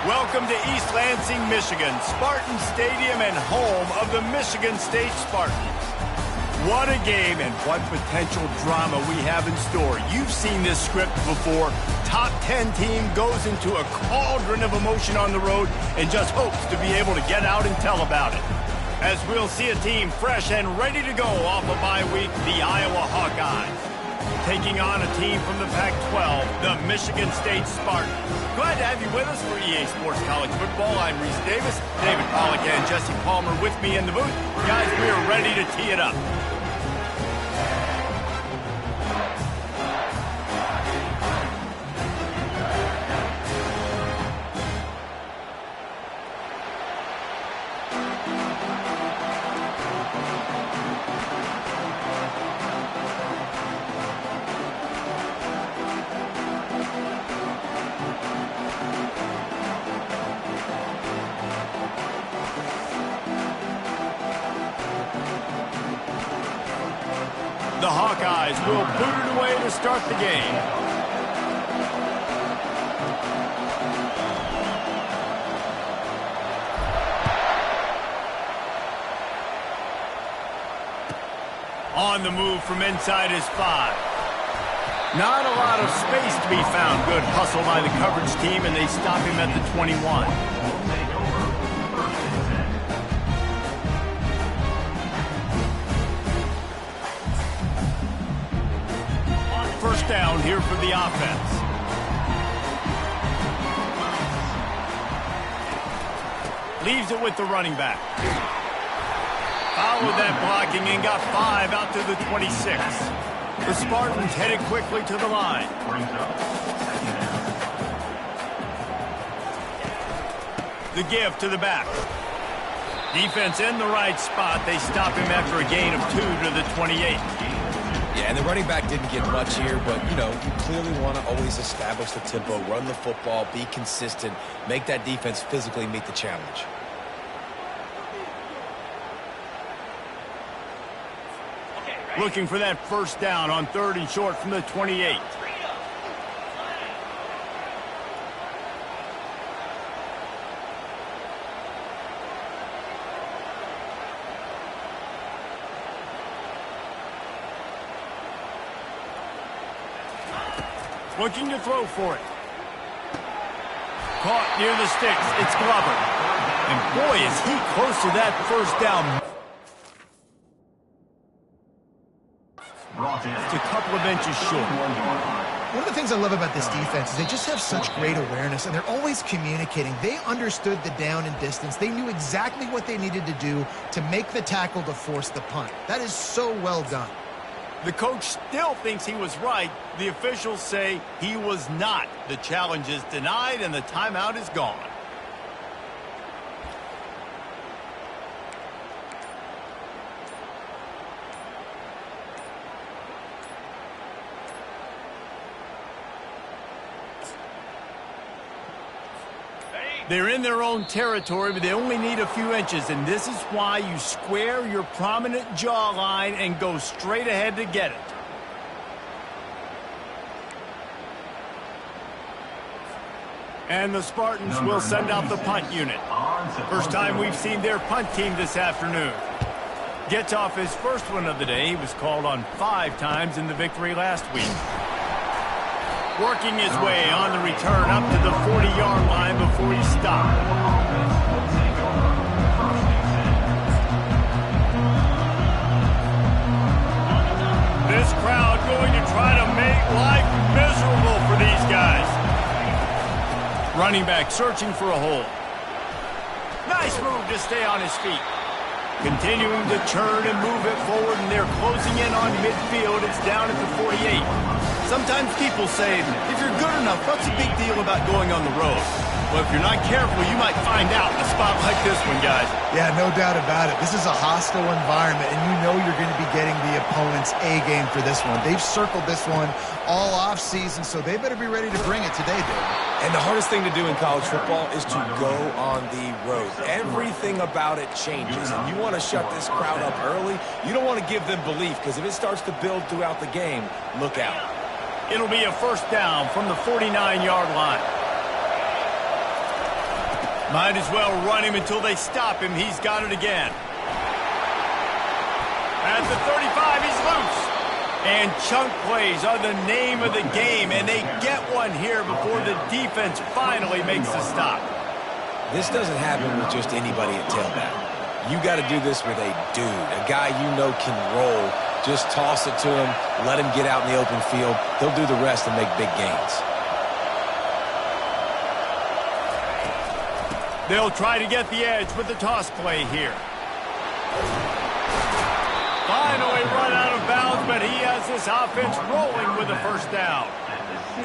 Welcome to East Lansing, Michigan, Spartan Stadium and home of the Michigan State Spartans. What a game and what potential drama we have in store. You've seen this script before. Top 10 team goes into a cauldron of emotion on the road and just hopes to be able to get out and tell about it. As we'll see a team fresh and ready to go off a bye week, the Iowa Hawkeyes. Taking on a team from the Pac-12, the Michigan State Spartans. Glad to have you with us for EA Sports College Football. I'm Reese Davis, David Pollack and Jesse Palmer with me in the booth. Guys, we are ready to tee it up. The Hawkeyes will boot it away to start the game. On the move from inside his 5. Not a lot of space to be found. Good hustle by the coverage team, and they stop him at the 21. First down here for the offense. Leaves it with the running back. Followed that blocking and got 5 out to the 26. The Spartans headed quickly to the line. The give to the back. Defense in the right spot. They stop him after a gain of 2 to the 28. Yeah, and the running back didn't get much here, but, you know, you clearly want to always establish the tempo, run the football, be consistent, make that defense physically meet the challenge. Looking for that first down on 3rd and short from the 28. Looking to throw for it. Caught near the sticks. It's Glover. And boy, is he close to that first down. It's a couple of inches short. One of the things I love about this defense is they just have such great awareness, and they're always communicating. They understood the down and distance. They knew exactly what they needed to do to make the tackle to force the punt. That is so well done. The coach still thinks he was right. The officials say he was not. The challenge is denied and the timeout is gone. They're in their own territory, but they only need a few inches, and this is why you square your prominent jawline and go straight ahead to get it. And the Spartans will send out the punt unit. First time we've seen their punt team this afternoon. Gets off his first one of the day. He was called on 5 times in the victory last week. Working his way on the return up to the 40-yard line before he stopped. This crowd going to try to make life miserable for these guys. Running back searching for a hole. Nice move to stay on his feet. Continuing to turn and move it forward, and they're closing in on midfield. It's down at the 48. Sometimes people say, if you're good enough, what's the big deal about going on the road? Well, if you're not careful, you might find out in a spot like this one, guys. Yeah, no doubt about it. This is a hostile environment, and you know you're going to be getting the opponent's A game for this one. They've circled this one all offseason, so they better be ready to bring it today, David. And the hardest thing to do in college football is to go on the road. Everything about it changes, and you want to shut this crowd up early. You don't want to give them belief, because if it starts to build throughout the game, look out. It'll be a first down from the 49-yard line. Might as well run him until they stop him. He's got it again. At the 35, he's loose. And chunk plays are the name of the game, and they get one here before the defense finally makes the stop. This doesn't happen with just anybody at tailback. You got to do this with a dude, a guy you know can roll. Just toss it to him, let him get out in the open field. He'll do the rest and make big gains. They'll try to get the edge with the toss play here. Finally run out of bounds, but he has this offense rolling with a first down.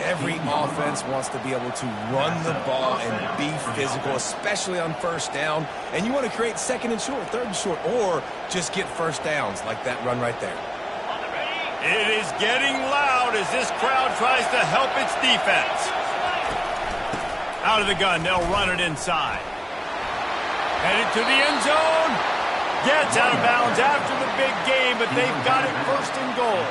Every offense wants to be able to run the ball and be physical, especially on first down. And you want to create second and short, third and short, or just get first downs like that run right there. It is getting loud as this crowd tries to help its defense. Out of the gun, they'll run it inside. Headed to the end zone. Gets out of bounds after the big game, but they've got it first and goal.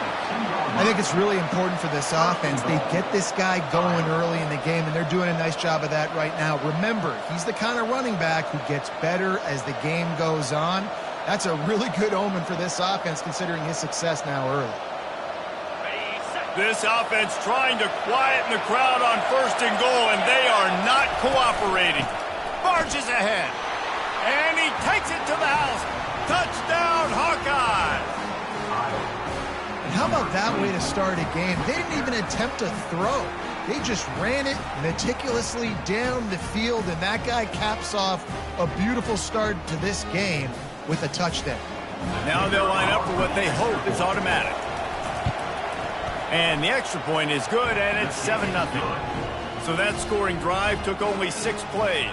I think it's really important for this offense. They get this guy going early in the game, and they're doing a nice job of that right now. Remember, he's the kind of running back who gets better as the game goes on. That's a really good omen for this offense, considering his success now early. This offense trying to quieten the crowd on first and goal, and they are not cooperating. Marches ahead, and he takes it to the house. Touchdown, Hawkeyes! And how about that way to start a game? They didn't even attempt to throw. They just ran it meticulously down the field, and that guy caps off a beautiful start to this game with a touchdown. Now they'll line up for what they hope is automatic. And the extra point is good, and it's 7-0. So that scoring drive took only 6 plays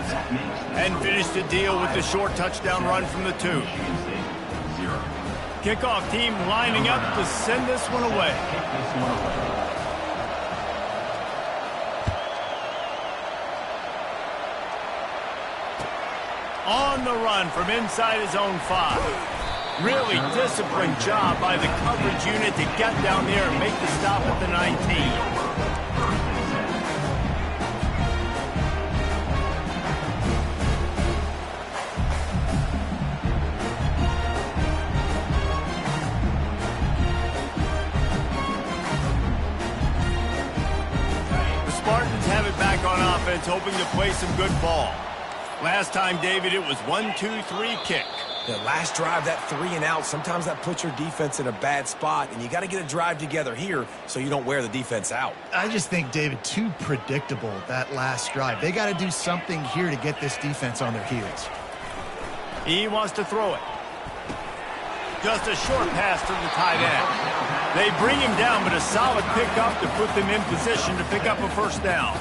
and finished the deal with the short touchdown run from the 2. Kickoff team lining up to send this one away. On the run from inside his own 5. Really disciplined job by the coverage unit to get down there and make the stop at the 19. Hoping to play some good ball. Last time, David, it was 1-2-3 kick. The last drive, that 3 and out, sometimes that puts your defense in a bad spot, and you got to get a drive together here so you don't wear the defense out. I just think, David, too predictable, that last drive. They got to do something here to get this defense on their heels. He wants to throw it. Just a short pass to the tight end. They bring him down, but a solid pickup to put them in position to pick up a first down.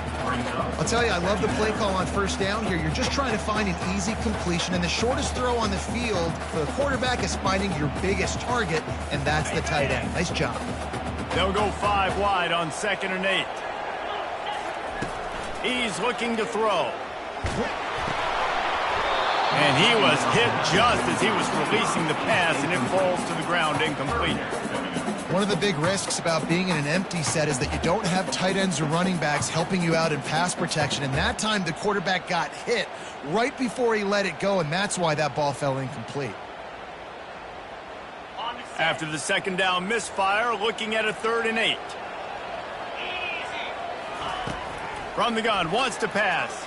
I'll tell you, I love the play call on first down here. You're just trying to find an easy completion, and the shortest throw on the field for the quarterback is finding your biggest target, and that's the tight end. Nice job. They'll go 5 wide on 2nd and 8. He's looking to throw. And he was hit just as he was releasing the pass, and it falls to the ground incomplete. One of the big risks about being in an empty set is that you don't have tight ends or running backs helping you out in pass protection. And that time, the quarterback got hit right before he let it go, and that's why that ball fell incomplete. After the 2nd down misfire, looking at a 3rd and 8. From the gun, wants to pass.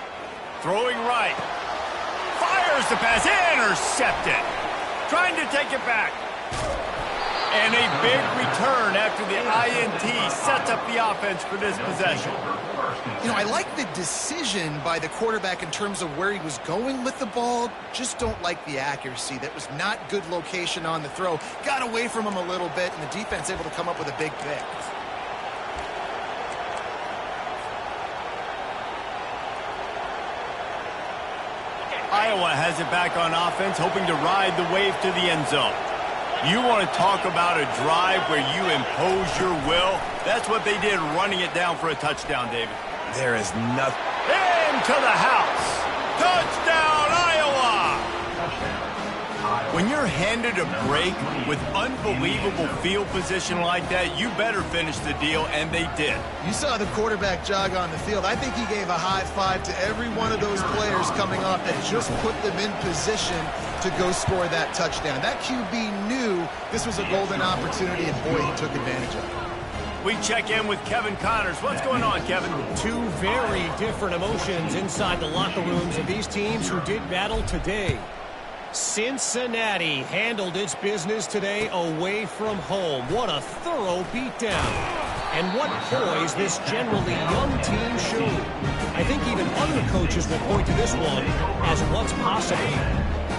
Throwing right. Fires the pass, intercepted. Trying to take it back. And a big return after the INT sets up the offense for this possession. You know, I like the decision by the quarterback in terms of where he was going with the ball. Just don't like the accuracy. That was not good location on the throw. Got away from him a little bit, and the defense able to come up with a big pick. Iowa has it back on offense, hoping to ride the wave to the end zone. You want to talk about a drive where you impose your will? That's what they did, running it down for a touchdown, David. There is nothing. Into the house. Touchdown, Iowa! When you're handed a break with unbelievable field position like that, you better finish the deal, and they did. You saw the quarterback jog on the field. I think he gave a high five to every one of those players coming off that just put them in position to go score that touchdown. That QB knew this was a golden opportunity, and boy, he took advantage of it. We check in with Kevin Connors. What's going on, Kevin? Two very different emotions inside the locker rooms of these teams who did battle today. Cincinnati handled its business today away from home. What a thorough beatdown. And what poise this generally young team showed. I think even other coaches will point to this one as what's possible.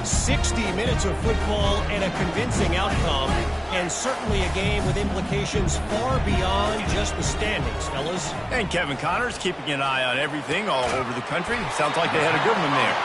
60 minutes of football and a convincing outcome, and certainly a game with implications far beyond just the standings, fellas. And Kevin Connors keeping an eye on everything all over the country. Sounds like they had a good one there.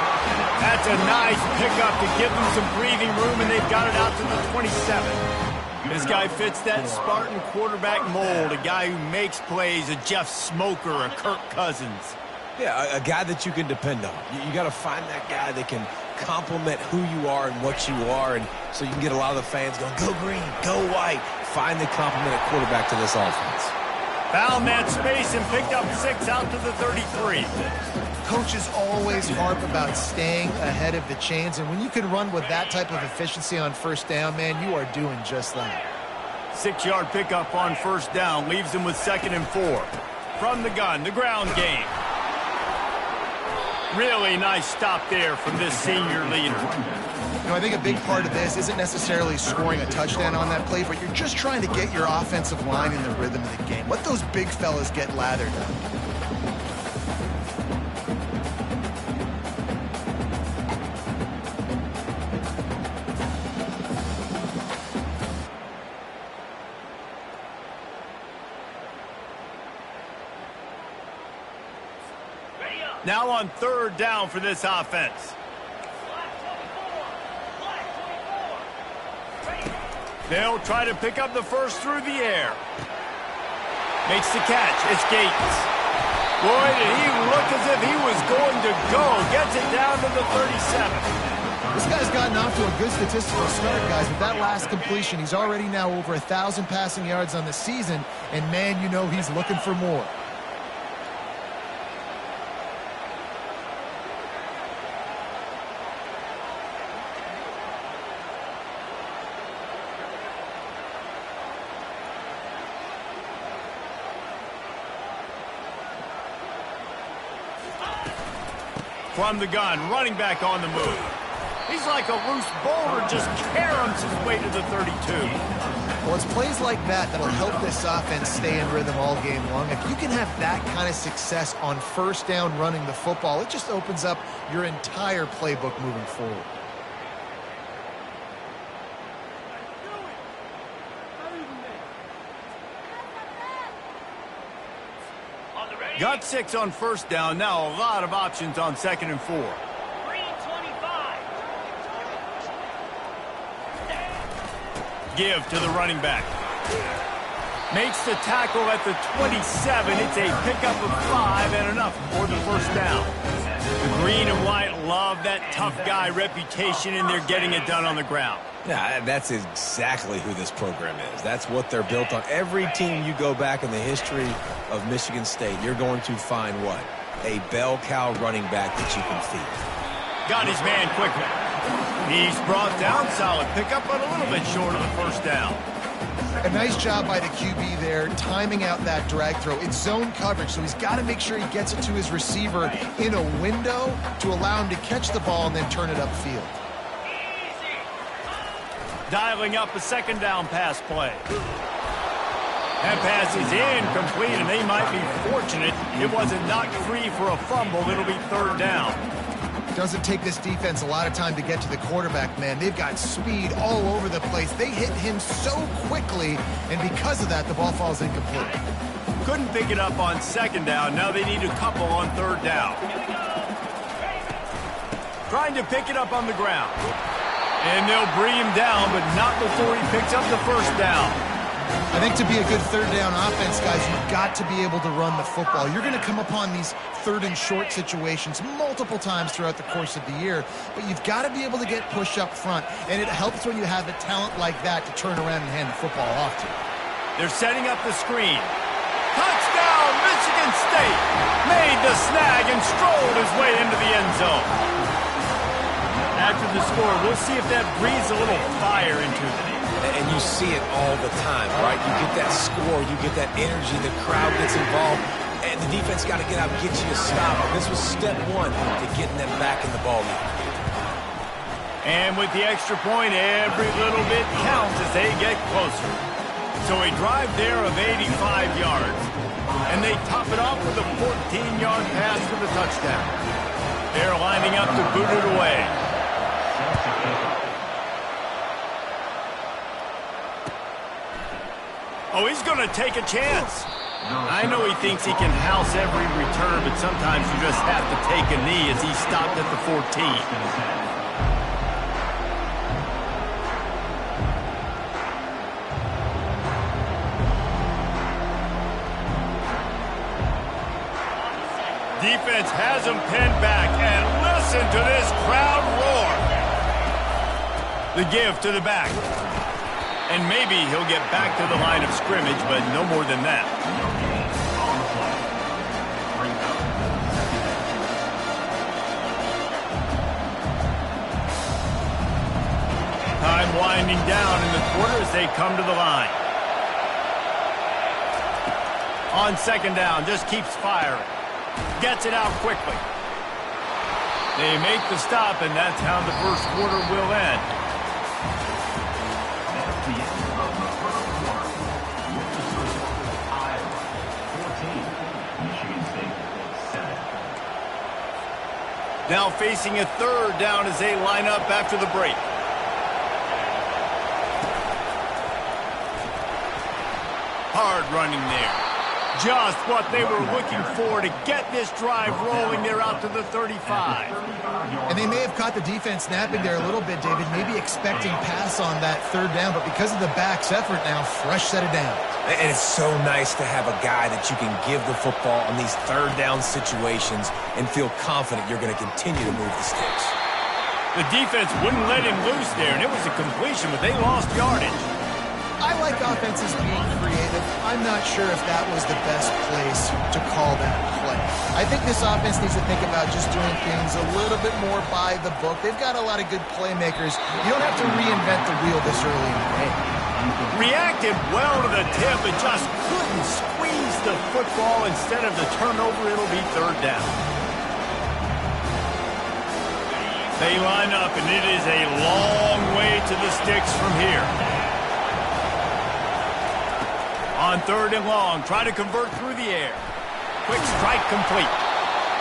That's a nice pickup to give them some breathing room, and they've got it out to the 27. This guy fits that Spartan quarterback mold, a guy who makes plays, a Jeff Smoker, a Kirk Cousins. Yeah, a guy that you can depend on. You got to find that guy that can complement who you are and what you are, and so you can get a lot of the fans going, go green, go white. Find the complement at quarterback to this offense. Found that space and picked up 6 out to the 33. Coaches always harp about staying ahead of the chains, and when you can run with that type of efficiency on first down, man, you are doing just that. 6-yard pickup on first down leaves them with 2nd and 4. From the gun, the ground game. Really nice stop there from this senior leader. You know, I think a big part of this isn't necessarily scoring a touchdown on that play, but you're just trying to get your offensive line in the rhythm of the game. Let those big fellas get lathered up. Now on 3rd down for this offense. They'll try to pick up the first through the air. Makes the catch. It's Gates. Boy, did he look as if he was going to go. Gets it down to the 37. This guy's gotten off to a good statistical start, guys. With that last completion, he's already now over 1,000 passing yards on the season, and man, you know he's looking for more. From the gun, running back on the move. He's like a loose boulder, just caroms his way to the 32. Well, it's plays like that that'll help this offense stay in rhythm all game long. If you can have that kind of success on first down running the football, it just opens up your entire playbook moving forward. Got 6 on first down. Now a lot of options on 2nd and 4. Give to the running back. Makes the tackle at the 27. It's a pickup of 5 and enough for the first down. The green and white love that tough guy reputation, and they're getting it done on the ground. Yeah, that's exactly who this program is. That's what they're built on. Every team you go back in the history of Michigan State, you're going to find what? A bell cow running back that you can feed. Got his man quickly. He's brought down. Solid pickup, but a little bit short of the first down. A nice job by the QB there, timing out that drag throw. It's zone coverage, so he's got to make sure he gets it to his receiver in a window to allow him to catch the ball and then turn it upfield. Dialing up a 2nd down pass play. That pass is incomplete, and they might be fortunate it wasn't knocked free for a fumble. It'll be 3rd down. Doesn't take this defense a lot of time to get to the quarterback, man. They've got speed all over the place. They hit him so quickly, and because of that, the ball falls incomplete. Couldn't pick it up on 2nd down. Now they need a couple on 3rd down. Trying to pick it up on the ground. And they'll bring him down, but not before he picks up the first down. I think to be a good third down offense, guys, you've got to be able to run the football. You're going to come upon these third and short situations multiple times throughout the course of the year, but you've got to be able to get push up front, and it helps when you have a talent like that to turn around and hand the football off to. They're setting up the screen. Touchdown, Michigan State! Made the snag and strolled his way into the end zone. After the score, we'll see if that breathes a little fire into them. And you see it all the time, right? You get that score, you get that energy, the crowd gets involved, and the defense got to get out and get you a stop. And this was step one to getting them back in the ballgame. And with the extra point, every little bit counts as they get closer. So a drive there of 85 yards, and they top it off with a 14-yard pass for the touchdown. They're lining up to boot it away. Oh, he's going to take a chance. I know he thinks he can house every return, but sometimes you just have to take a knee as he stopped at the 14. Defense has him pinned back, and listen to this crowd roar. The give to the back. And maybe he'll get back to the line of scrimmage, but no more than that. Time winding down in the quarter as they come to the line. On second down, just keeps firing. Gets it out quickly. They make the stop, and that's how the first quarter will end. Now facing a third down as they line up after the break. Hard running there. Just what they were looking for to get this drive rolling. They're out to the 35. And they may have caught the defense napping there a little bit, David, maybe expecting pass on that third down, but because of the back's effort now, fresh set of downs. And it's so nice to have a guy that you can give the football on these third down situations and feel confident you're going to continue to move the sticks. The defense wouldn't let him loose there, and it was a completion, but they lost yardage. I like offenses being creative. I'm not sure if that was the best place to call that play. I think this offense needs to think about just doing things a little bit more by the book. They've got a lot of good playmakers. You don't have to reinvent the wheel this early in the game. Reacted well to the tip, but just couldn't squeeze the football. Instead of the turnover, it'll be third down. They line up, and it is a long way to the sticks from here. On third and long, try to convert through the air. Quick strike complete.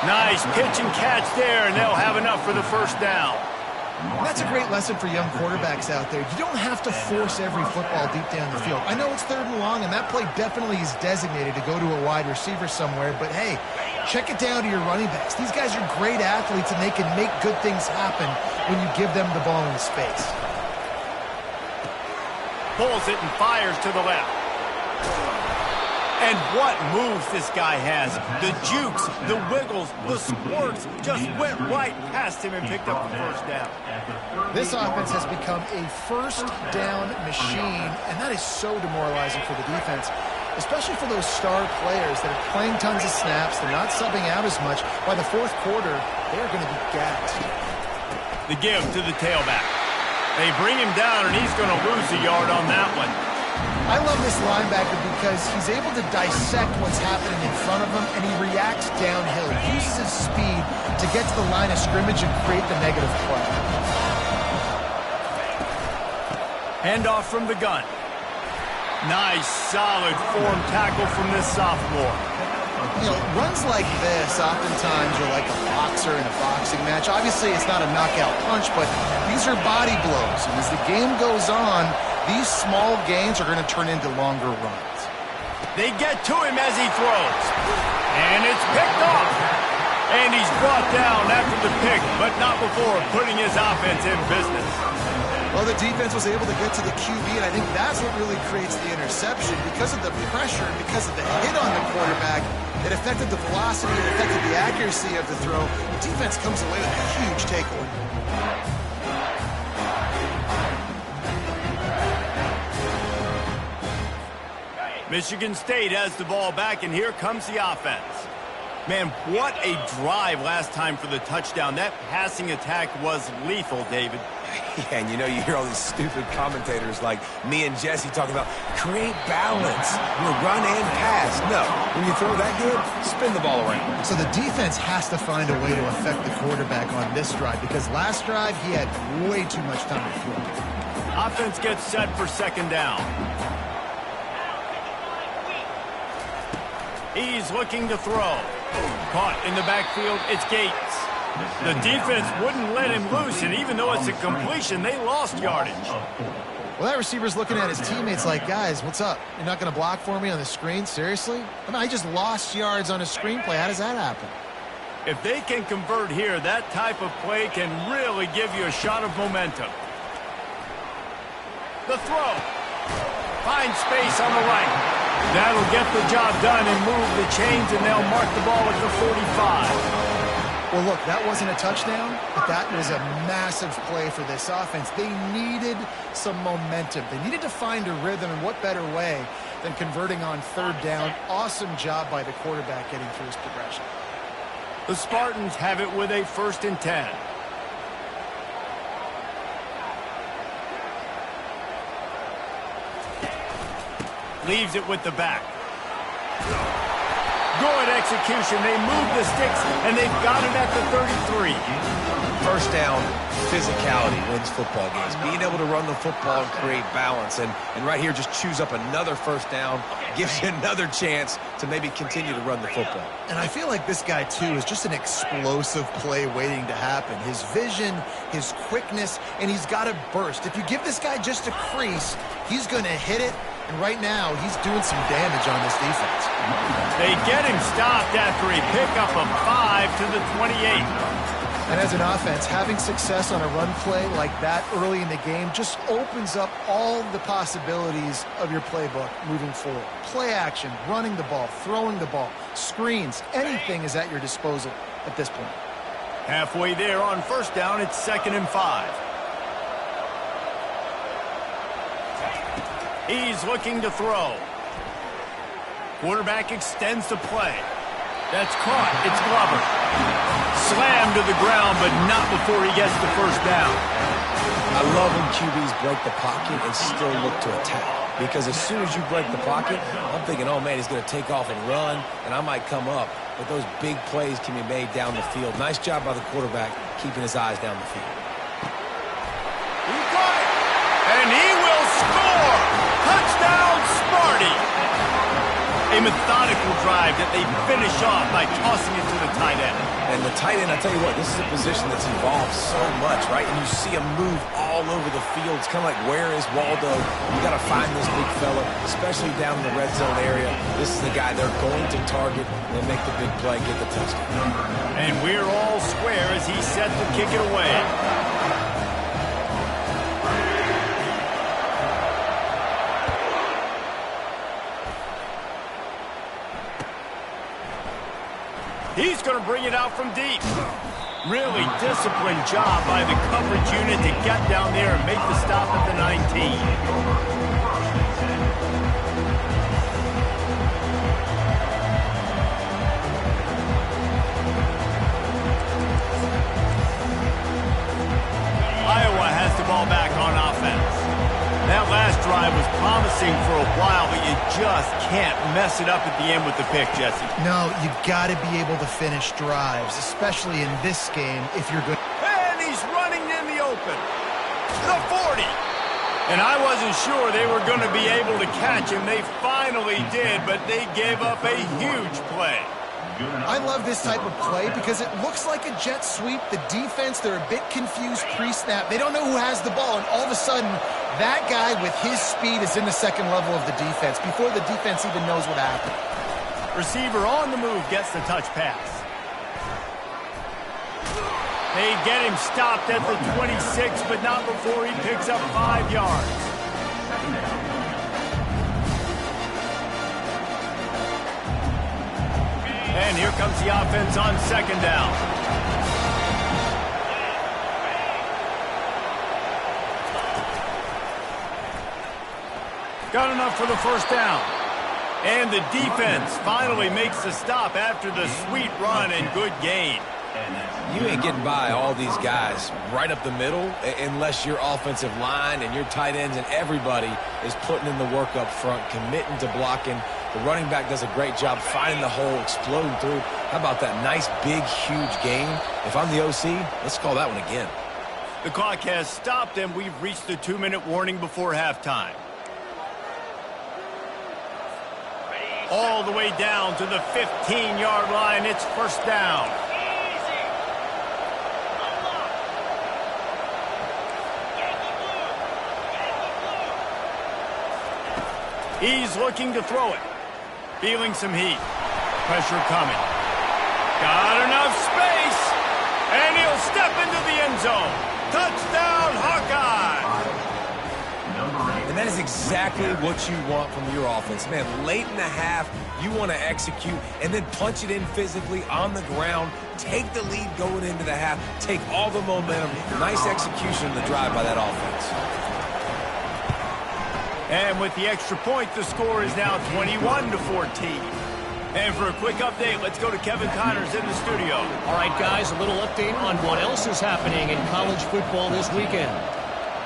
Nice pitch and catch there, and they'll have enough for the first down. That's a great lesson for young quarterbacks out there. You don't have to force every football deep down the field. I know it's third and long, and that play definitely is designated to go to a wide receiver somewhere, but hey, check it down to your running backs. These guys are great athletes, and they can make good things happen when you give them the ball in space. Pulls it and fires to the left. And what moves this guy has. The jukes, the wiggles, the squirts just went right past him and picked up the first down. This offense has become a first down machine, and that is so demoralizing for the defense, especially for those star players that are playing tons of snaps. They're not subbing out as much. By the fourth quarter, they are going to be gassed. The give to the tailback. They bring him down, and he's going to lose a yard on that one. I love this linebacker because he's able to dissect what's happening in front of him, and he reacts downhill. He uses his speed to get to the line of scrimmage and create the negative play. Handoff from the gun. Nice, solid form tackle from this sophomore. You know, runs like this oftentimes are like a boxer in a boxing match. Obviously, it's not a knockout punch, but these are body blows. And as the game goes on, these small gains are going to turn into longer runs. They get to him as he throws. And it's picked off. And he's brought down after the pick, but not before putting his offense in business. Well, the defense was able to get to the QB, and I think that's what really creates the interception. Because of the pressure and because of the hit on the quarterback, it affected the velocity, it affected the accuracy of the throw. The defense comes away with a huge takeaway. Michigan State has the ball back, and here comes the offense. Man, what a drive last time for the touchdown. That passing attack was lethal, David. Yeah, and you hear all these stupid commentators like me and Jesse talking about create balance, run and pass. No, when you throw that good, spin the ball around. So the defense has to find a way to affect the quarterback on this drive, because last drive he had way too much time to throw. Offense gets set for second down. He's looking to throw. Caught in the backfield, it's Gates. The defense wouldn't let him loose, and even though it's a completion, they lost yardage. Well, that receiver's looking at his teammates like, guys, what's up? You're not going to block for me on the screen? Seriously? I mean, I just lost yards on a screenplay. How does that happen? If they can convert here, that type of play can really give you a shot of momentum. The throw. Finds space on the right. That'll get the job done and move the chains, and they'll mark the ball at the 45. Well, look, that wasn't a touchdown, but that was a massive play for this offense. They needed some momentum. They needed to find a rhythm, and what better way than converting on third down. Awesome job by the quarterback getting through his progression. The Spartans have it with a 1st and 10. Leaves it with the back. Good execution. They move the sticks, and they've got it at the 33. First down, physicality wins football games. Being able to run the football and create balance. And right here, just choose up another first down. Gives you another chance to maybe continue to run the football. And I feel like this guy, too, is just an explosive play waiting to happen. His vision, his quickness, and he's got to burst. If you give this guy just a crease, he's going to hit it. And right now, he's doing some damage on this defense. They get him stopped after a pickup of 5 to the 28. And as an offense, having success on a run play like that early in the game just opens up all the possibilities of your playbook moving forward. Play action, running the ball, throwing the ball, screens, anything is at your disposal at this point. Halfway there on first down, it's 2nd and 5. He's looking to throw. Quarterback extends the play. That's caught. It's Glover. Slammed to the ground, but not before he gets the first down. I love when QBs break the pocket and still look to attack. Because as soon as you break the pocket, I'm thinking, oh, man, he's going to take off and run, and I might come up. But those big plays can be made down the field. Nice job by the quarterback keeping his eyes down the field. He got it, and he will score. Touchdown, Sparty. A methodical drive that they finish off by tossing it to the tight end. And the tight end, I tell you what, this is a position that's evolved so much, right? And you see him move all over the field. It's kind of like, where is Waldo? You got to find this big fella, especially down in the red zone area. This is the guy they're going to target and make the big play, get the touchdown. And we're all square as he's set to kick it away. He's going to bring it out from deep. Really disciplined job by the coverage unit to get down there and make the stop at the 19. Iowa has the ball back on offense. That last drive was promising for a while, but you just can't mess it up at the end with the pick, Jesse. No, you got to be able to finish drives, especially in this game if you're good. And he's running in the open. The 40. And I wasn't sure they were going to be able to catch him. They finally did, but they gave up a huge play. I love this type of play because it looks like a jet sweep. The defense, they're a bit confused pre-snap. They don't know who has the ball, and all of a sudden, that guy with his speed is in the second level of the defense before the defense even knows what happened. Receiver on the move gets the touch pass. They get him stopped at the 26, but not before he picks up 5 yards. And here comes the offense on second down. Got enough for the first down. And the defense finally makes the stop after the sweet run and good gain. You ain't getting by all these guys right up the middle unless your offensive line and your tight ends and everybody is putting in the work up front, committing to blocking. The running back does a great job finding the hole, exploding through. How about that nice, big, huge gain? If I'm the OC, let's call that one again. The clock has stopped, and we've reached the 2-minute warning before halftime. All the way down to the 15-yard line. It's first down. He's looking to throw it. Feeling some heat. Pressure coming. Got enough space. And he'll step into the end zone. Touchdown, Hawkeye! And that is exactly what you want from your offense. Man, late in the half, you want to execute and then punch it in physically on the ground. Take the lead going into the half. Take all the momentum. Nice execution of the drive by that offense. And with the extra point, the score is now 21-14. And for a quick update, let's go to Kevin Connors in the studio. All right, guys, a little update on what else is happening in college football this weekend.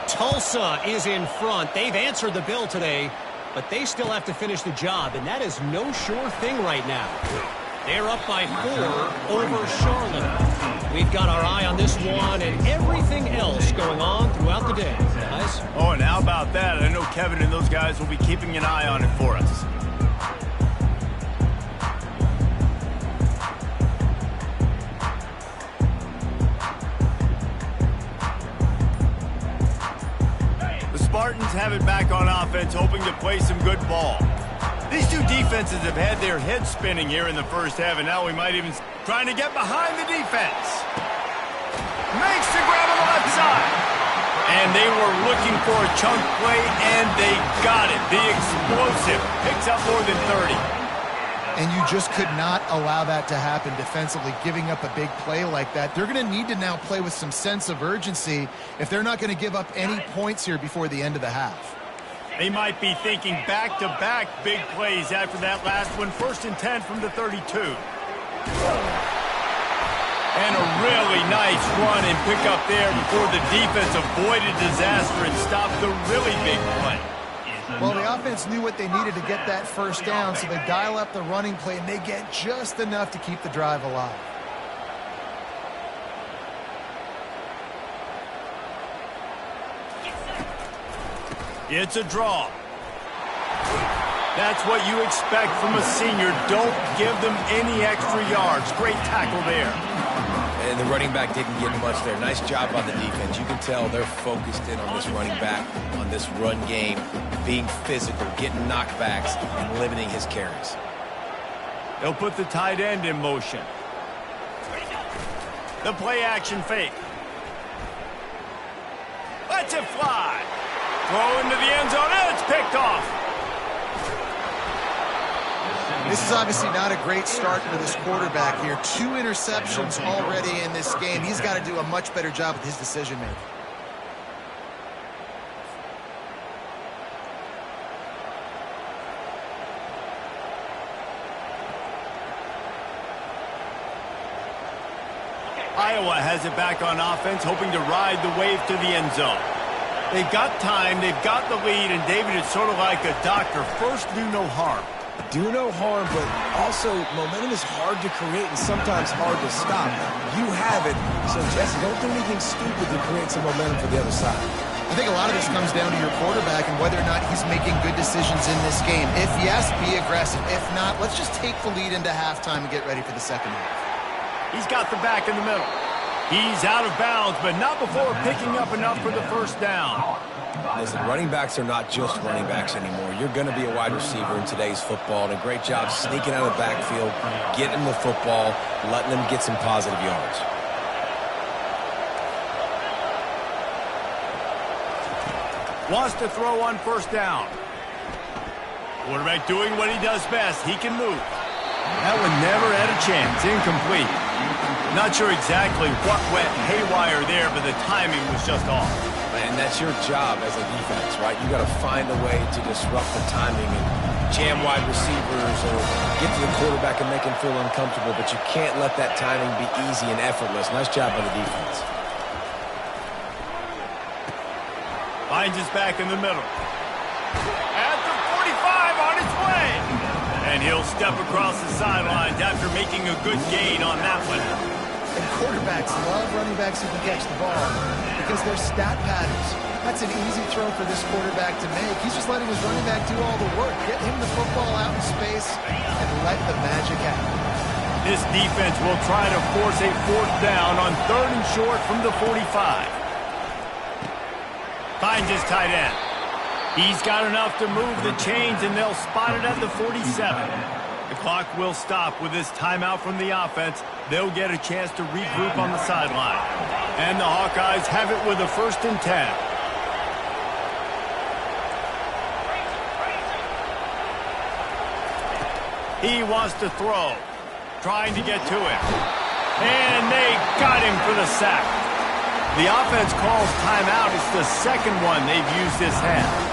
Tulsa is in front. They've answered the bell today, but they still have to finish the job, and that is no sure thing right now. They're up by 4 over Charlotte. We've got our eye on this one and everything else going on throughout the day, guys. Oh, and how about that? I know Kevin and those guys will be keeping an eye on it for us. The Spartans have it back on offense, hoping to play some good ball. These two defenses have had their heads spinning here in the first half, and now we might even trying to get behind the defense. Makes the grab on the left side. And they were looking for a chunk play, and they got it. The explosive picks up more than 30. And you just could not allow that to happen defensively, giving up a big play like that. They're going to need to now play with some sense of urgency if they're not going to give up any points here before the end of the half. They might be thinking back-to-back big plays after that last one. 1st and 10 from the 32. And a really nice run and pick up there before the defense avoided disaster and stopped the really big play. Well, the offense knew what they needed to get that first down, so they dial up the running play, and they get just enough to keep the drive alive. It's a draw. That's what you expect from a senior. Don't give them any extra yards. Great tackle there. And the running back didn't get much there. Nice job on the defense. You can tell they're focused in on this running back, on this run game, being physical, getting knockbacks, and limiting his carries. They'll put the tight end in motion. The play action fake. Lets it fly. Throw into the end zone, and it's picked off. This is obviously not a great start for this quarterback here. 2 interceptions already in this game. He's got to do a much better job with his decision-making. Iowa has it back on offense, hoping to ride the wave to the end zone. They've got time, they've got the lead, and David, it's sort of like a doctor. First, do no harm. Do no harm, but also momentum is hard to create and sometimes hard to stop. You have it, so Jesse, don't do anything stupid to create some momentum for the other side. I think a lot of this comes down to your quarterback and whether or not he's making good decisions in this game. If yes, be aggressive. If not, let's just take the lead into halftime and get ready for the second half. He's got the back in the middle. He's out of bounds, but not before picking up enough for the first down. Listen, running backs are not just running backs anymore. You're going to be a wide receiver in today's football, and a great job sneaking out of the backfield, getting the football, letting them get some positive yards. Wants to throw on first down. Quarterback doing what he does best. He can move. That one never had a chance. Incomplete. Not sure exactly what went haywire there, but the timing was just off. And that's your job as a defense, right? You got to find a way to disrupt the timing and jam wide receivers or get to the quarterback and make him feel uncomfortable, but you can't let that timing be easy and effortless. Nice job by the defense. Finds his back in the middle. At the 45 on its way. And he'll step across the sidelines after making a good gain on that one. And quarterbacks love running backs who can catch the ball because they're stat patterns. That's an easy throw for this quarterback to make. He's just letting his running back do all the work. Get him the football out in space and let the magic happen. This defense will try to force a fourth down on 3rd and short from the 45. Finds his tight end. He's got enough to move the chains, and they'll spot it at the 47. The clock will stop with this timeout from the offense. They'll get a chance to regroup on the sideline. And the Hawkeyes have it with a 1st and 10. He wants to throw. Trying to get to him. And they got him for the sack. The offense calls timeout. It's the second one they've used this half.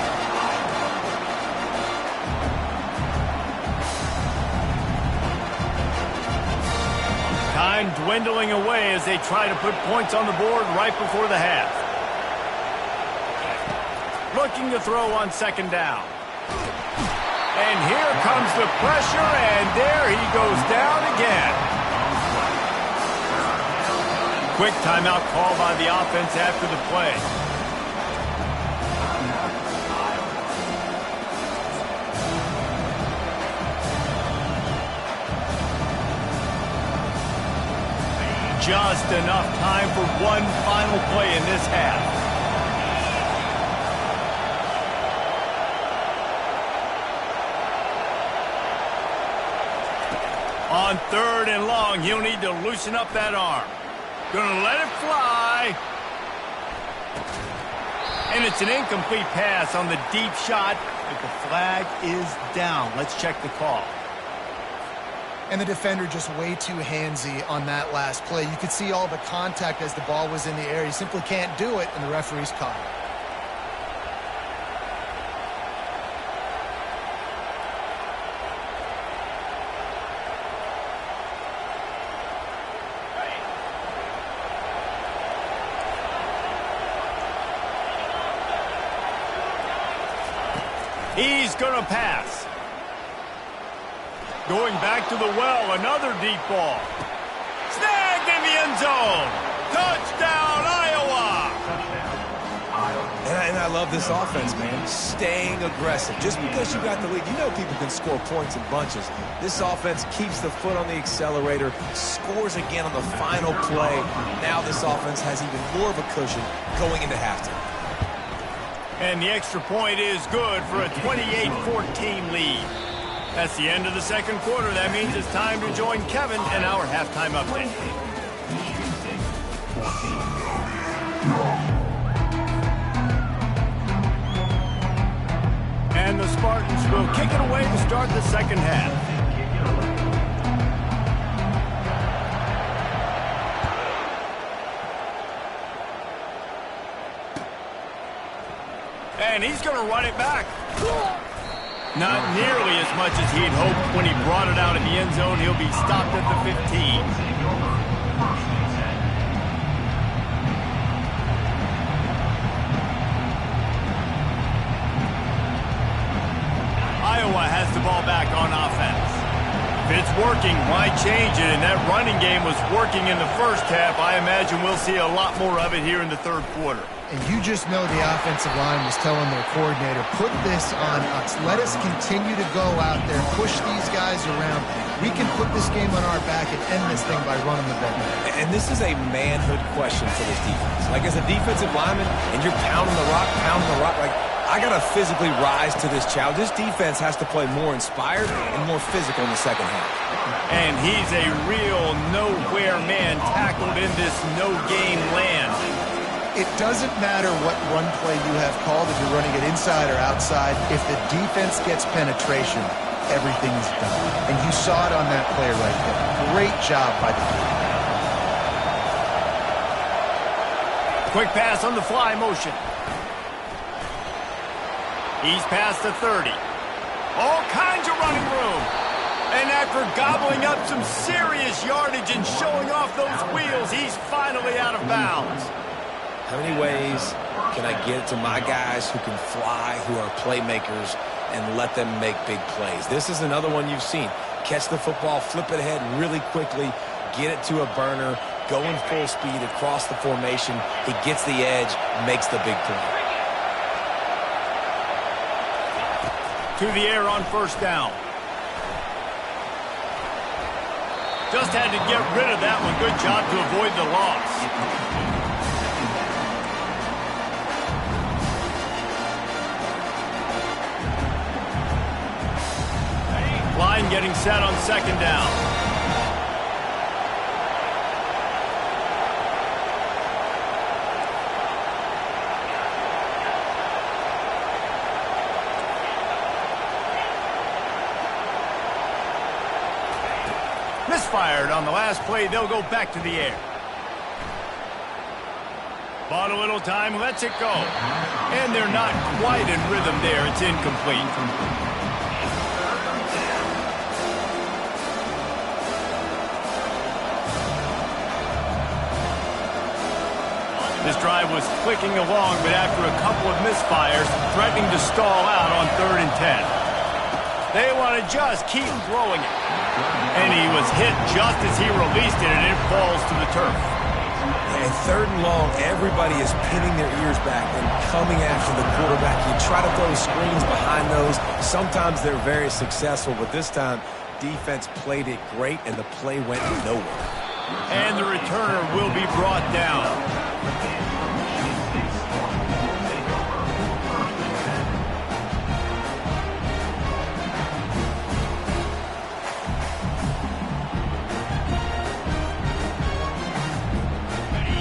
Time dwindling away as they try to put points on the board right before the half. Looking to throw on 2nd down. And here comes the pressure, and there he goes down again. Quick timeout call by the offense after the play. Just enough time for one final play in this half. On 3rd and long, he'll need to loosen up that arm. Gonna let it fly. And it's an incomplete pass on the deep shot, but the flag is down. Let's check the call. And the defender just way too handsy on that last play. You could see all the contact as the ball was in the air. He simply can't do it, and the referee's caught it. He's gonna pass. Going back to the well, another deep ball. Snagged in the end zone. Touchdown, Iowa! And I love this offense, man. Staying aggressive. Just because you got the lead, you know people can score points in bunches. This offense keeps the foot on the accelerator, scores again on the final play. Now this offense has even more of a cushion going into halftime. And the extra point is good for a 28-14 lead. That's the end of the 2nd quarter. That means it's time to join Kevin in our halftime update. And the Spartans will kick it away to start the 2nd half. And he's going to run it back. Not nearly as much as he'd hoped when he brought it out in the end zone. He'll be stopped at the 15. Iowa has the ball back on offense. If it's working, why change it? And that running game was working in the first half. I imagine we'll see a lot more of it here in the 3rd quarter. And you just know the offensive line was telling their coordinator, put this on us. Let us continue to go out there, push these guys around. We can put this game on our back and end this thing by running the ball. And this is a manhood question for this defense. Like, as a defensive lineman, and you're pounding the rock, like, I got to physically rise to this challenge. This defense has to play more inspired and more physical in the 2nd half. And he's a real nowhere man tackled in this no-game land. It doesn't matter what run play you have called, if you're running it inside or outside. If the defense gets penetration, everything is done. And you saw it on that play right there. Great job by the team. Quick pass on the fly motion. He's past the 30. All kinds of running room. And after gobbling up some serious yardage and showing off those wheels, he's finally out of bounds. How many ways can I get it to my guys who can fly, who are playmakers, and let them make big plays? This is another one you've seen. Catch the football, flip it ahead really quickly, get it to a burner, go in full speed across the formation. He gets the edge, makes the big play. To the air on first down. Just had to get rid of that one. Good job to avoid the loss. Line getting set on second down. Misfired on the last play. They'll go back to the air. Bought a little time, lets it go. And they're not quite in rhythm there. It's incomplete. This drive was clicking along, but after a couple of misfires, threatening to stall out on 3rd and 10. They want to just keep throwing it. And he was hit just as he released it, and it falls to the turf. And 3rd and long, everybody is pinning their ears back and coming after the quarterback. You try to throw screens behind those. Sometimes they're very successful, but this time, defense played it great, and the play went nowhere. And the returner will be brought down.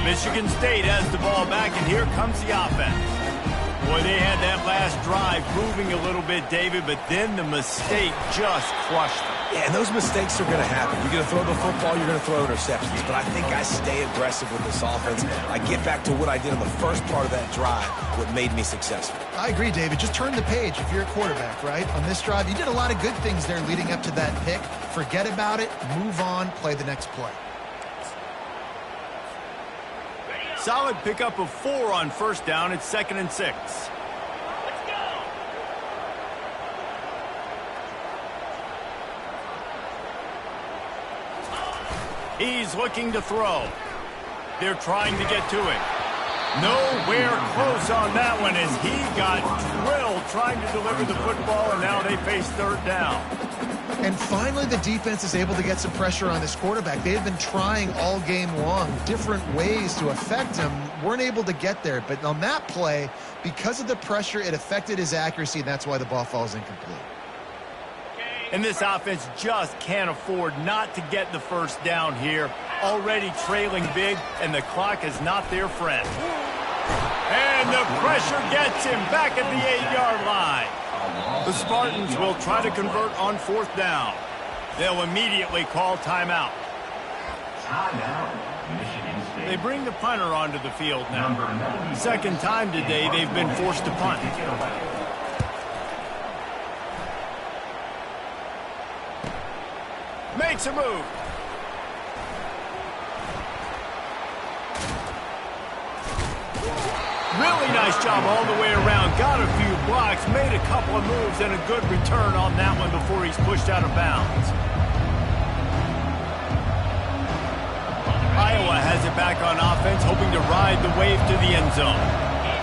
Michigan State has the ball back, and here comes the offense. Boy, they had that last drive moving a little bit, David, but then the mistake just crushed them. Yeah, and those mistakes are going to happen. You're going to throw the football, you're going to throw interceptions. But I think I stay aggressive with this offense. I get back to what I did in the first part of that drive, what made me successful. I agree, David. Just turn the page if you're a quarterback, right? On this drive, you did a lot of good things there leading up to that pick. Forget about it, move on, play the next play. Solid pickup of 4 on first down. It's 2nd and 6. He's looking to throw. They're trying to get to him. Nowhere close on that one as he got drilled trying to deliver the football, and now they face 3rd down. And finally, the defense is able to get some pressure on this quarterback. They have been trying all game long different ways to affect him. Weren't able to get there. But on that play, because of the pressure, it affected his accuracy, and that's why the ball falls incomplete. And this offense just can't afford not to get the first down here. Already trailing big, and the clock is not their friend. And the pressure gets him back at the 8-yard line. The Spartans will try to convert on 4th down. They'll immediately call timeout. They bring the punter onto the field now. Second time today they've been forced to punt. Makes a move. Really nice job all the way around. Got a few blocks, made a couple of moves, and a good return on that one before he's pushed out of bounds. Iowa has it back on offense, hoping to ride the wave to the end zone.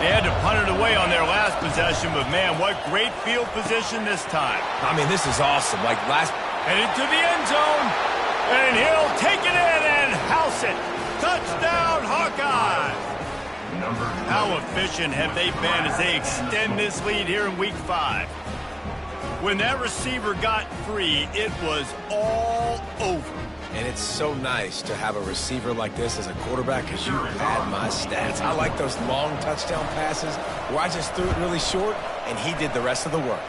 They had to punt it away on their last possession, but man, what great field position this time. I mean, this is awesome. Headed to the end zone, and he'll take it in and house it. Touchdown, Hawkeyes! How efficient have they been as they extend this lead here in Week 5? When that receiver got free, it was all over. And it's so nice to have a receiver like this as a quarterback because you had my stats. I like those long touchdown passes where I just threw it really short and he did the rest of the work.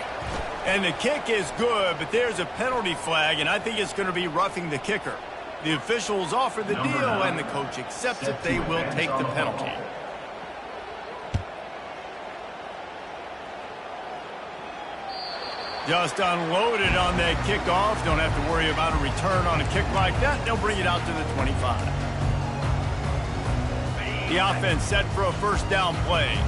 And the kick is good, but there's a penalty flag, and I think it's going to be roughing the kicker. The officials offer the deal, and the coach accepts it. They will take the penalty. Just unloaded on that kickoff. Don't have to worry about a return on a kick like that. They'll bring it out to the 25. The offense set for a first down play.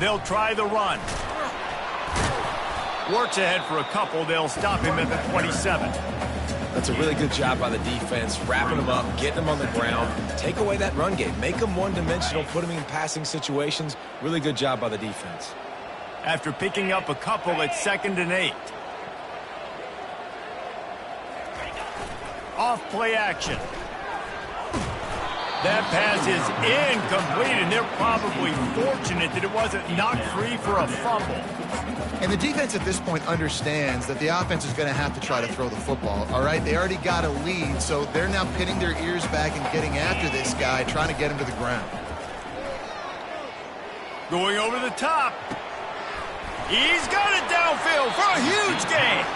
They'll try the run. Works ahead for a couple. They'll stop him at the 27. That's a really good job by the defense, wrapping them up, getting them on the ground. Take away that run game. Make them one-dimensional, put them in passing situations. Really good job by the defense. After picking up a couple, it's 2nd and 8. Off play action. That pass is incomplete, and they're probably fortunate that it wasn't knocked free for a fumble. And the defense at this point understands that the offense is going to have to try to throw the football, all right? They already got a lead, so they're now pinning their ears back and getting after this guy, trying to get him to the ground. Going over the top. He's got it downfield for a huge gain.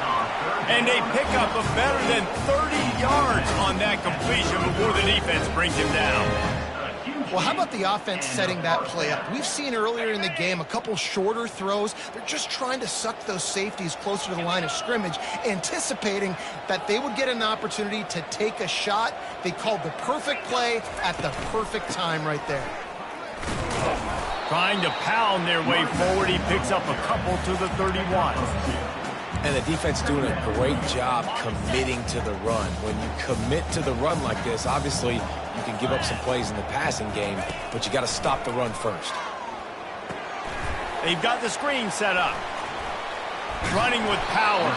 And they pick up a better than 30 yards on that completion before the defense brings him down. Well, how about the offense setting that play up? We've seen earlier in the game a couple shorter throws. They're just trying to suck those safeties closer to the line of scrimmage, anticipating that they would get an opportunity to take a shot. They called the perfect play at the perfect time right there. Trying to pound their way forward. He picks up a couple to the 31. And the defense doing a great job committing to the run. When you commit to the run like this, obviously you can give up some plays in the passing game, but you got to stop the run first. They've got the screen set up. Running with power.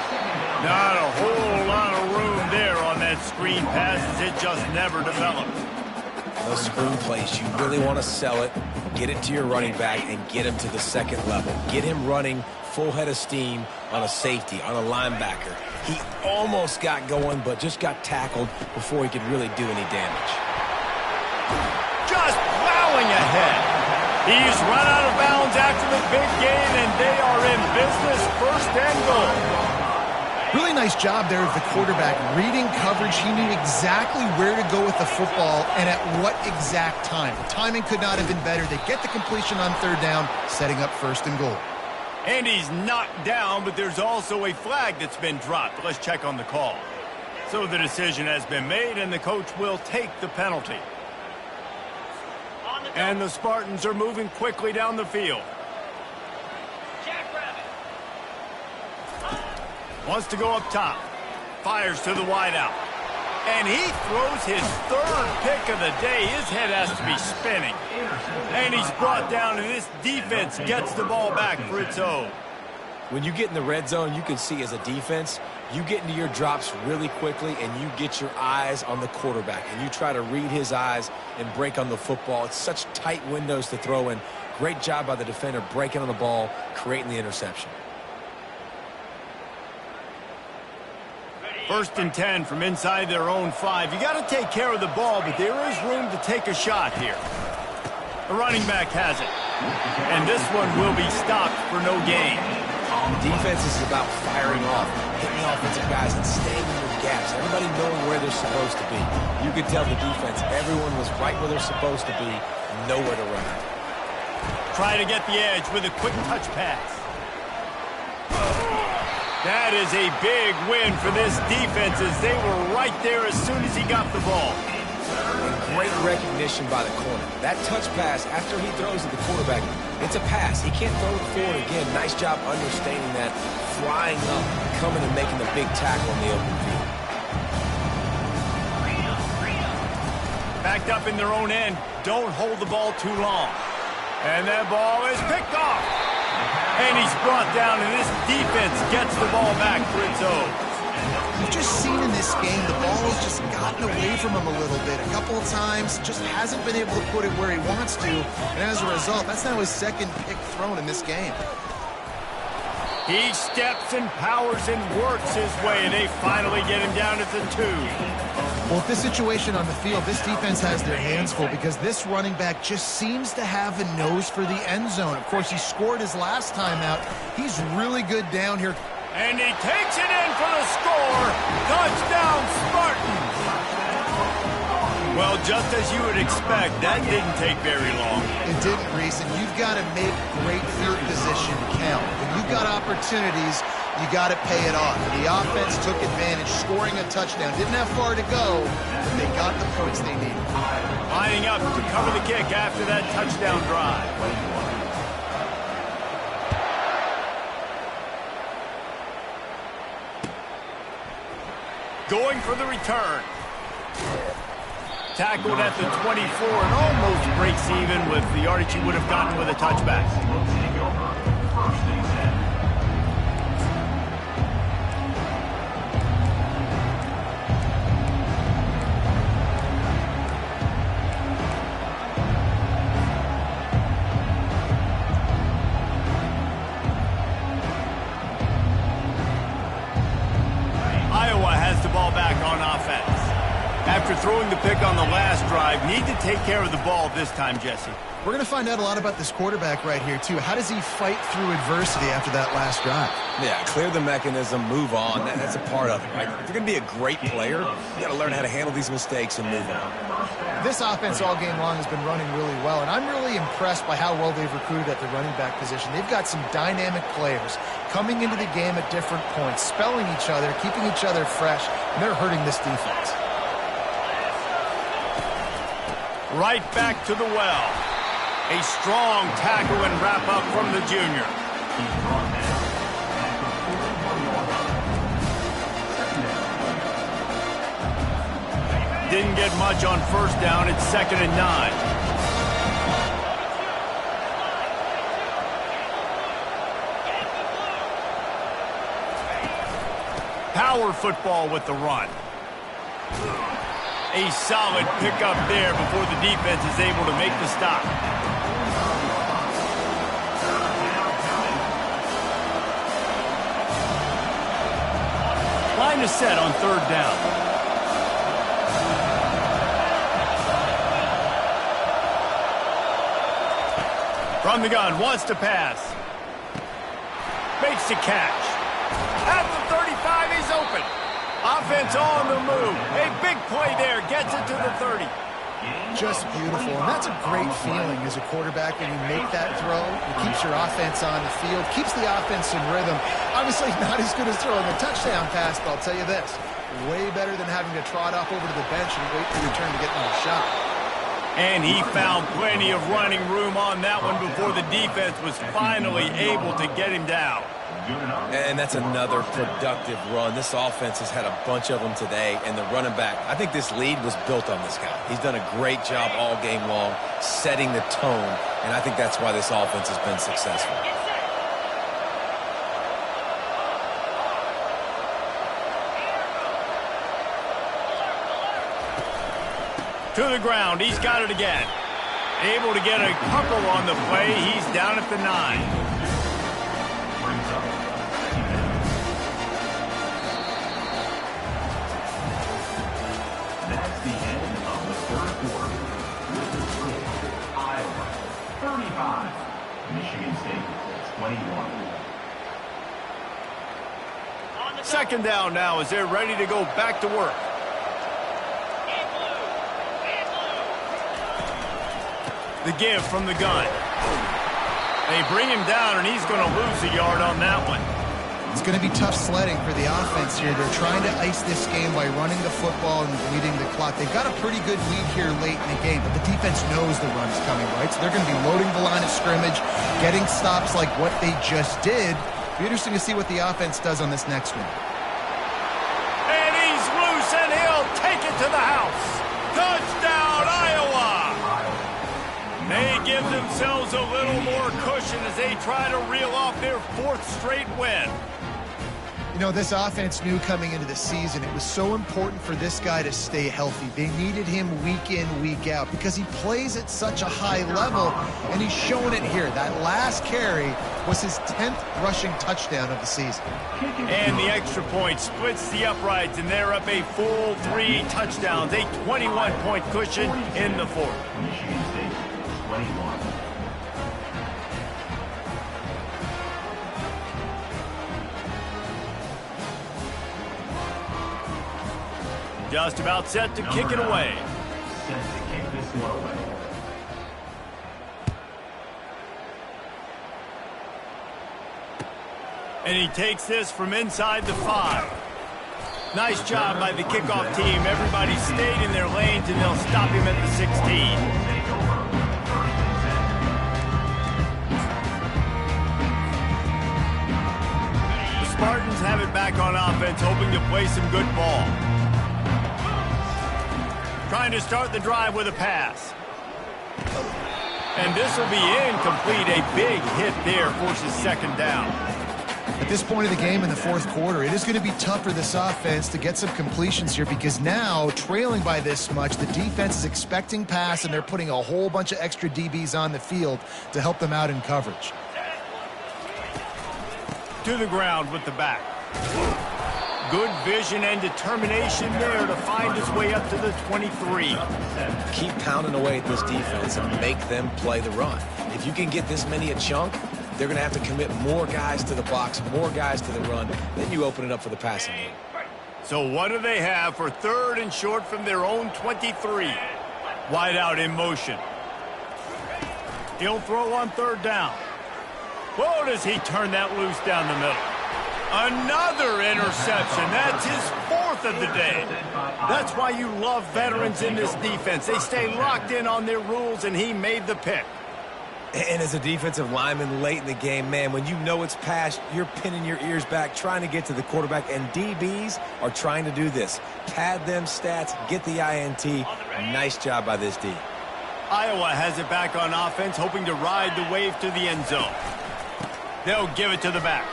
Not a whole lot of room there on that screen pass as it just never developed. Those screen plays, you really want to sell it, get it to your running back, and get him to the second level. Get him running full head of steam on a safety, on a linebacker. He almost got going, but just got tackled before he could really do any damage. Just plowing ahead. He's run out of bounds after the big gain, and they are in business, 1st and goal. Really nice job there of the quarterback reading coverage. He knew exactly where to go with the football and at what exact time. The timing could not have been better. They get the completion on 3rd down, setting up 1st and goal. And he's knocked down, but there's also a flag that's been dropped. Let's check on the call. So the decision has been made, and the coach will take the penalty. And the Spartans are moving quickly down the field. Wants to go up top. Fires to the wideout. And he throws his 3rd pick of the day. His head has to be spinning. And he's brought down, and this defense gets the ball back for its own. When you get in the red zone, you can see as a defense, you get into your drops really quickly, and you get your eyes on the quarterback. And you try to read his eyes and break on the football. It's such tight windows to throw in. Great job by the defender breaking on the ball, creating the interception. 1st and 10 from inside their own 5. You got to take care of the ball, but there is room to take a shot here. The running back has it. And this one will be stopped for no gain. Defense is about firing off, hitting the offensive guys, and staying in their gaps. Everybody knowing where they're supposed to be. You could tell the defense, everyone was right where they're supposed to be, nowhere to run. Try to get the edge with a quick touch pass. That is a big win for this defense as they were right there as soon as he got the ball. Great recognition by the corner. That touch pass, after he throws at the quarterback, it's a pass. He can't throw it forward again. Nice job understanding that, flying up, coming and making the big tackle in the open field. Backed up in their own end. Don't hold the ball too long. And that ball is picked off. And he's brought down, and this defense gets the ball back for its own. You've just seen in this game, the ball has just gotten away from him a little bit. A couple of times, just hasn't been able to put it where he wants to. And as a result, that's now his 2nd pick thrown in this game. He steps and powers and works his way. They finally get him down at the 2. Well, with this situation on the field, this defense has their hands full because this running back just seems to have a nose for the end zone. Of course, he scored his last time out. He's really good down here. And he takes it in for the score. Touchdown, Spartans. Well, just as you would expect, that didn't take very long. It didn't, Reese, and you've got to make great field position count. When you've got opportunities, you got to pay it off. The offense took advantage, scoring a touchdown. Didn't have far to go, but they got the points they needed. Lining up to cover the kick after that touchdown drive. Going for the return. Tackled at the 24 and almost breaks even with the yardage he would have gotten with a touchback. Iowa has the ball back on offense. After throwing the pick on the last drive, need to take care of the ball this time, Jesse. We're going to find out a lot about this quarterback right here, too. How does he fight through adversity after that last drive? Yeah, clear the mechanism, move on. That's a part of it, right? If you're going to be a great player, you got to learn how to handle these mistakes and move on. This offense all game long has been running really well, and I'm really impressed by how well they've recruited at the running back position. They've got some dynamic players coming into the game at different points, spelling each other, keeping each other fresh, and they're hurting this defense. Right back to the well. A strong tackle and wrap up from the junior. Didn't get much on first down. It's 2nd and 9. Power football with the run. A solid pickup there before the defense is able to make the stop. Line is set on 3rd down. From the gun, wants to pass. Makes the catch. At the 35, he's open. Offense on the move. A big play there. Gets it to the 30. Just beautiful. And that's a great feeling as a quarterback when you make that throw. It keeps your offense on the field, keeps the offense in rhythm. Obviously not as good as throwing a touchdown pass, but I'll tell you this. Way better than having to trot off over to the bench and wait for your turn to get another shot. And he found plenty of running room on that one before the defense was finally able to get him down. And that's another productive run. This offense has had a bunch of them today, and the running back, I think this lead was built on this guy. He's done a great job all game long setting the tone, and I think that's why this offense has been successful. To the ground. He's got it again. Able to get a couple on the play. He's down at the 9. That's the end of the 3rd quarter. With the score, Iowa 35, Michigan State 21. 2nd down now as they're ready to go back to work. The give from the gun. They bring him down, and he's going to lose a yard on that one. It's going to be tough sledding for the offense here. They're trying to ice this game by running the football and bleeding the clock. They've got a pretty good lead here late in the game, but the defense knows the run's coming, right? So they're going to be loading the line of scrimmage, getting stops like what they just did. Be interesting to see what the offense does on this next one. And he's loose, and he'll take it to the house. Touchdown, Iowa! They give themselves a little more cushion as they try to reel off their 4th straight win. You know, this offense knew coming into the season it was so important for this guy to stay healthy. They needed him week in, week out because he plays at such a high level, and he's showing it here. That last carry was his 10th rushing touchdown of the season. And the extra point splits the uprights, and they're up a full 3 touchdowns, a 21-point cushion in the fourth. Michigan State, 21. Just about set to kick it away. Set to kick this one away. And he takes this from inside the 5. Nice job by the kickoff team. Everybody stayed in their lanes, and they'll stop him at the 16. The Spartans have it back on offense, hoping to play some good ball. Trying to start the drive with a pass. And this will be incomplete. A big hit there forces second down. At this point of the game in the fourth quarter, it is going to be tough for this offense to get some completions here because now, trailing by this much, the defense is expecting pass, and they're putting a whole bunch of extra DBs on the field to help them out in coverage. To the ground with the back. Good vision and determination there to find his way up to the 23. Keep pounding away at this defense and make them play the run. If you can get this many a chunk, they're going to have to commit more guys to the box, more guys to the run. Then you open it up for the passing game. So what do they have for 3rd and short from their own 23? Wide out in motion. He'll throw on 3rd down. Whoa, does he turn that loose down the middle? Another interception. That's his 4th of the day. That's why you love veterans in this defense. They stay locked in on their rules, and he made the pick. And as a defensive lineman late in the game, man, when you know it's past, you're pinning your ears back, trying to get to the quarterback, and DBs are trying to do this. Pad them stats, get the INT. Nice job by this D. Iowa has it back on offense, hoping to ride the wave to the end zone. They'll give it to the back.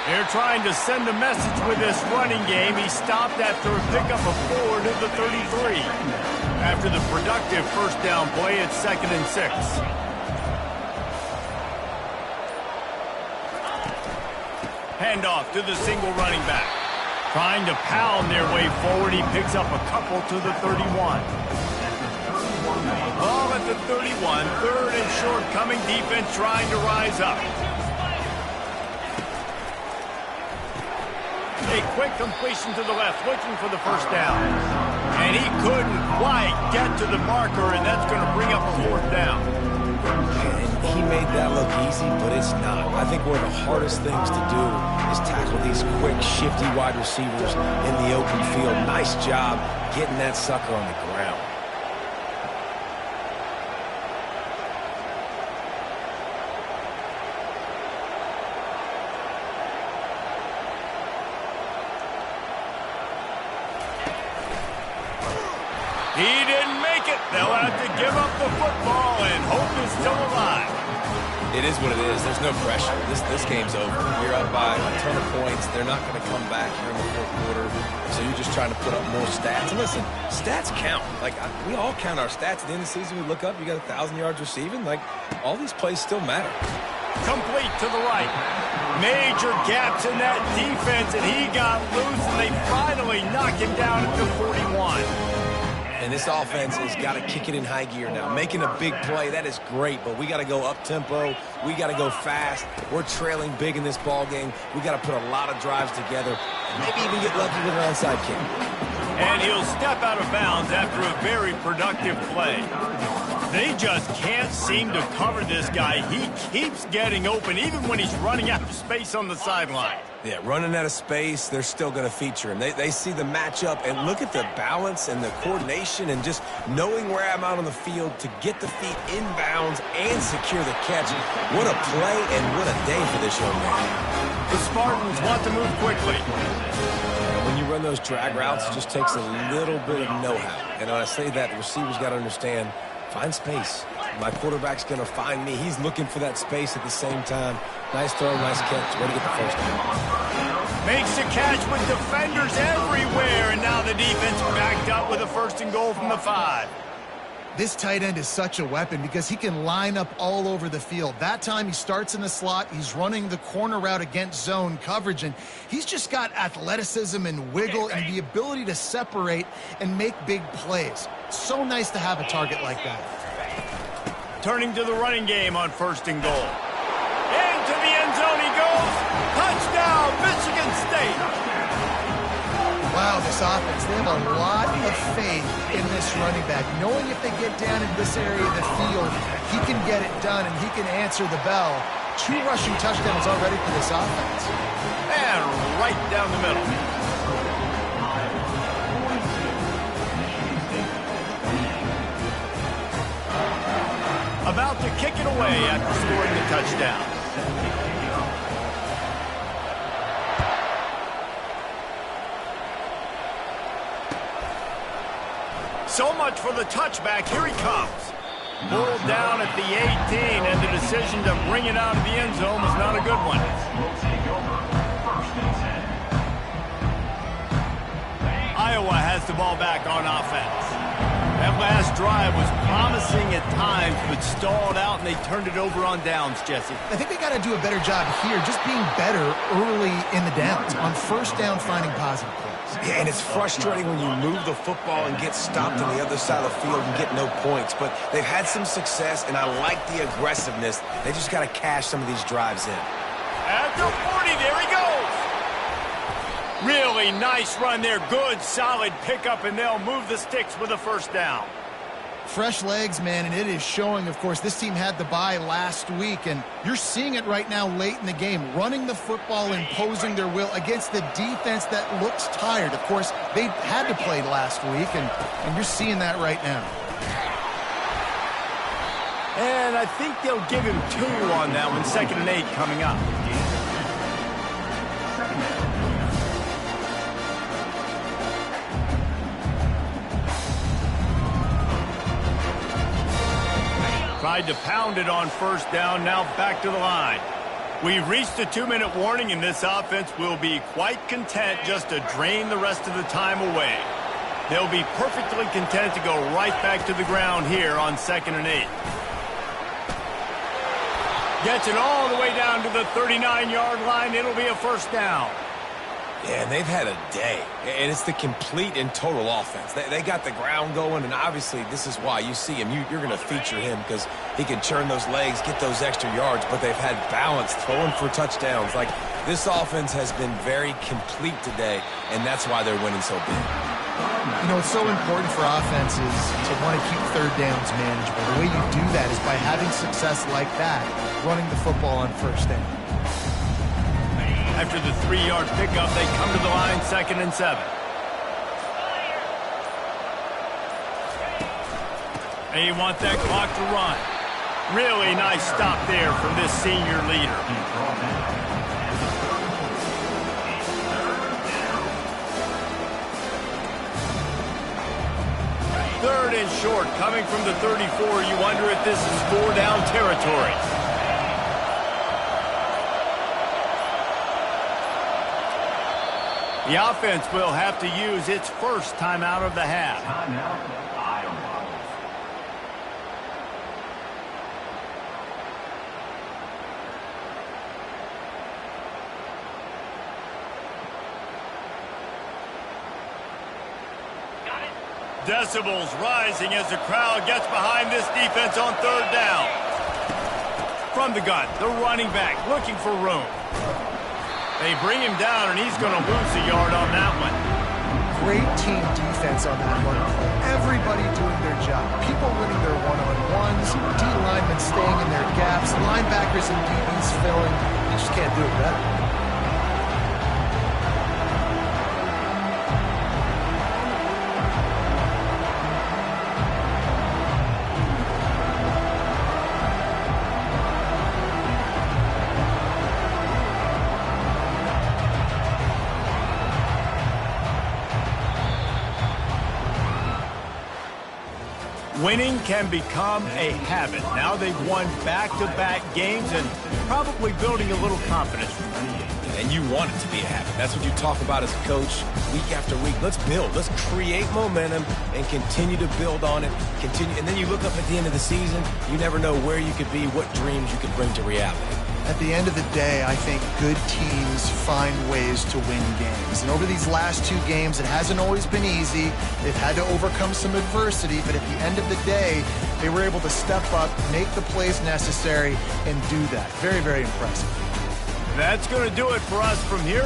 They're trying to send a message with this running game. He stopped after a pickup of 4 to the 33. After the productive first down play, it's 2nd and 6. Handoff to the single running back. Trying to pound their way forward. He picks up a couple to the 31. Ball at the 31. 3rd and short coming. Defense trying to rise up. A quick completion to the left, looking for the first down. And he couldn't quite get to the marker, and that's going to bring up a 4th down. And he made that look easy, but it's not. I think one of the hardest things to do is tackle these quick, shifty wide receivers in the open field. Nice job getting that sucker on the ground. He didn't make it. They'll have to give up the football, and hope is still alive. It is what it is. There's no pressure. This game's over. You're up by a ton of points. They're not going to come back here in the fourth quarter. So you're just trying to put up more stats. And listen, stats count. Like, we all count our stats. At the end of the season, we look up, you got 1,000 yards receiving. Like, all these plays still matter. Complete to the right. Major gaps in that defense, and he got loose, and they finally knocked him down at the 41. And this offense has got to kick it in high gear now. Making a big play, that is great, but we got to go up-tempo. We got to go fast. We're trailing big in this ball game. We got to put a lot of drives together and maybe even get lucky with an onside kick. And he'll step out of bounds after a very productive play. They just can't seem to cover this guy. He keeps getting open, even when he's running out of space on the sideline. Yeah, running out of space, they're still going to feature him. They see the matchup, and look at the balance and the coordination and just knowing where I'm out on the field to get the feet in bounds and secure the catch. What a play and what a day for this young man. The Spartans want to move quickly. When you run those drag routes, it just takes a little bit of know-how. And when I say that, the receivers got to understand, find space. My quarterback's going to find me. He's looking for that space at the same time. Nice throw, nice catch. Way to get the first down. Makes the catch with defenders everywhere, and now the defense backed up with a 1st and goal from the 5. This tight end is such a weapon because he can line up all over the field. That time he starts in the slot, he's running the corner route against zone coverage, and he's just got athleticism and wiggle and the ability to separate and make big plays. So nice to have a target like that. Turning to the running game on 1st and goal. Into the end zone he goes. Touchdown, Michigan State. Wow, this offense, they have a lot of faith in this running back. Knowing if they get down into this area of the field, he can get it done and he can answer the bell. 2 rushing touchdowns already for this offense. And right down the middle. About to kick it away after scoring the touchdown. So much for the touchback. Here he comes. Pulled down at the 18, and the decision to bring it out of the end zone was not a good one. Iowa has the ball back on offense. That last drive was promising at times, but stalled out, and they turned it over on downs, Jesse. I think they got to do a better job here, just being better early in the downs, on 1st down, finding positive plays. Yeah, and it's frustrating when you move the football and get stopped on the other side of the field and get no points. But they've had some success, and I like the aggressiveness. They just got to cash some of these drives in. At the 40, there he goes. Really nice run there. Good, solid pickup, and they'll move the sticks with a 1st down. Fresh legs, man, and it is showing, of course. This team had the bye last week, and you're seeing it right now late in the game, running the football, imposing their will against the defense that looks tired. Of course, they had to play last week, and you're seeing that right now. And I think they'll give him 2 on that one. 2nd and 8 coming up. Tried to pound it on 1st down, now back to the line. We've reached a 2-minute warning, and this offense will be quite content just to drain the rest of the time away. They'll be perfectly content to go right back to the ground here on 2nd and 8. Gets it all the way down to the 39-yard line. It'll be a 1st down. Yeah, and they've had a day, and it's the complete and total offense. They got the ground going, and obviously this is why you see him. You're going to feature him because he can churn those legs, get those extra yards, but they've had balance, throwing for touchdowns. Like, this offense has been very complete today, and that's why they're winning so big. You know, it's so important for offenses to want to keep 3rd downs manageable. The way you do that is by having success like that, running the football on 1st down. After the 3-yard pickup, they come to the line, 2nd and 7. They want that clock to run. Really nice stop there from this senior leader. Third and short, coming from the 34. You wonder if this is 4-down territory. The offense will have to use its 1st timeout of the half. Timeout, Iowa. Decibels rising as the crowd gets behind this defense on 3rd down. From the gun, the running back looking for room. They bring him down, and he's going to lose a yard on that one. Great team defense on that one. Everybody doing their job. People winning their one-on-ones, D-linemen staying in their gaps, linebackers and DBs filling. You just can't do it better. Winning can become a habit. Now they've won back-to-back games and probably building a little confidence from that. And you want it to be a habit. That's what you talk about as a coach week after week. Let's build. Let's create momentum and continue to build on it. And then you look up at the end of the season, you never know where you could be, what dreams you could bring to reality. At the end of the day, I think good teams find ways to win games. And over these last 2 games, it hasn't always been easy. They've had to overcome some adversity, but at the end of the day, they were able to step up, make the plays necessary, and do that. Very, very impressive. That's going to do it for us from here.